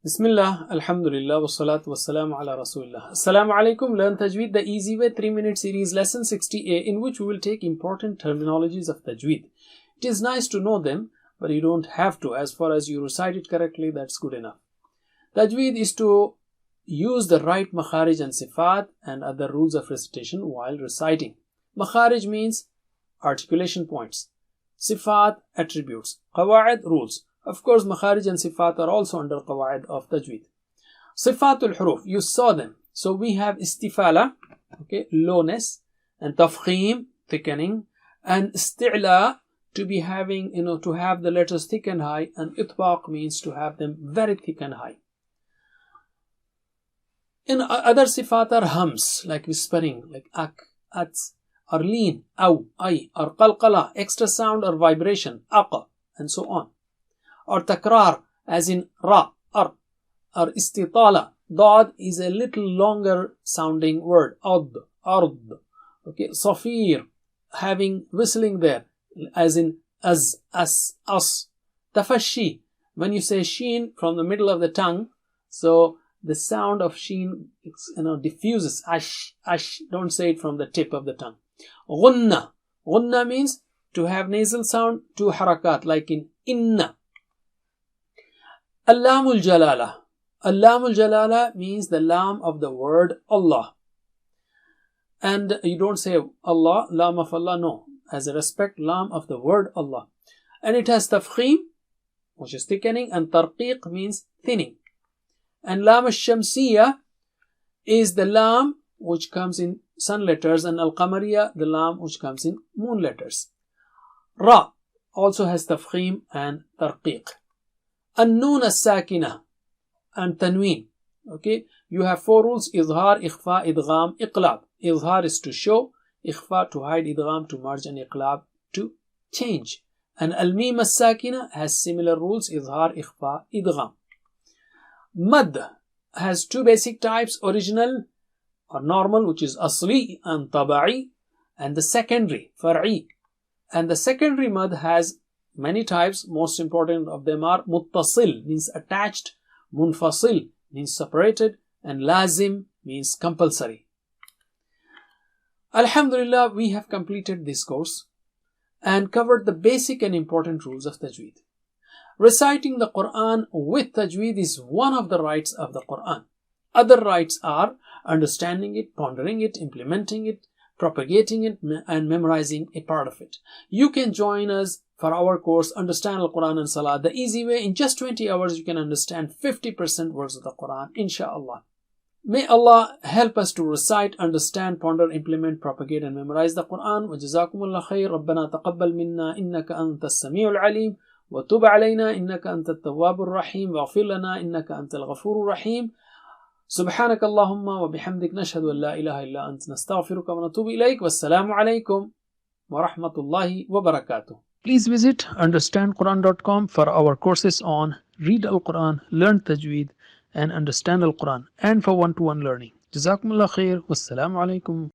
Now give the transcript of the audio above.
Bismillah, Alhamdulillah, wassalatu wassalamu ala Rasulillah. Assalamu alaikum. Learn Tajweed the easy way 3-minute series lesson 60A, in which we will take important terminologies of Tajweed. It is nice to know them, but you don't have to. As far as you recite it correctly, that's good enough. Tajweed is to use the right makharij and sifat and other rules of recitation while reciting. Makharij means articulation points. Sifat, attributes. Qawaid, rules. Of course, makharij and sifat are also under qawaid of tajweed. Sifatul huruf, you saw them. So we have istifala, okay, lowness, and tafkhim, thickening, and isti'la, to be having, to have the letters thick and high, and itbaq means to have them very thick and high. In other sifat are hums, like whispering, like ak, ats, or lean, aw, ay, or qalqala, extra sound or vibration, aqa, and so on. Or takrar, as in ra, ar, or istitala. Dad is a little longer sounding word, ad, ard. Okay, safir, having whistling there, as in az, as, as. Tafashi, when you say sheen from the middle of the tongue, so the sound of sheen, diffuses, ash, ash, don't say it from the tip of the tongue. Ghunna, ghunna means to have nasal sound, two harakat, like in inna. Allamul Jalala. Allamul Jalala means the lam of the word Allah. And you don't say Allah, lam of Allah, no. As a respect, lam of the word Allah. And it has tafkhim, which is thickening, and tarqiq means thinning. And lam al-shamsiyya is the lam which comes in sun letters, and al-qamariya, the lam which comes in moon letters. Ra also has tafkhim and tarqiq. An-noon as-sakina and tanween. Okay, you have four rules: izhar, ikhfa, idgham, iqlab. Izhar is to show, ikhfa to hide, idgham to merge, and iqlab to change. And al-mim as-sakina has similar rules: izhar, ikhfa, idgham. Mad has two basic types: original or normal, which is asli and taba'i, and the secondary, far'i. And the secondary mad has many types. Most important of them are muttasil, means attached, munfasil, means separated, and lazim, means compulsory. Alhamdulillah, we have completed this course and covered the basic and important rules of tajweed. Reciting the Quran with tajweed is one of the rights of the Quran. Other rights are understanding it, pondering it, implementing it, propagating it, and memorizing a part of it. You can join us for our course, Understand Al-Quran and Salah the easy way. In just 20 hours, you can understand 50% words of the Quran, inshallah. May Allah help us to recite, understand, ponder, implement, propagate, and memorize the Quran. وَجَزَاكُمُ اللَّهُ خَيْرًا. رَبَّنَا تَقَبَّلْ مِنَّا إِنَّكَ أَنْتَ السَّمِيعُ الْعَلِيمُ وَتُبْ عَلَيْنَا إِنَّكَ أَنْتَ التَّوَّابُ الرَّحِيمُ وَاغْفِرْ لَنَا إِنَّكَ أَنْتَ الْغَفُورُ الرَّحِيمُ سبحانك اللهم وبحمدك نشهد أن لا إله إلا أنت نستغفرك ونتوب إليك والسلام عليكم ورحمة الله وبركاته. Please visit understandquran.com for our courses on Read Al-Quran, Learn Tajweed, and Understand Al-Quran, and for one-to-one learning. Jazakumullah khair. Wassalamu alaikum.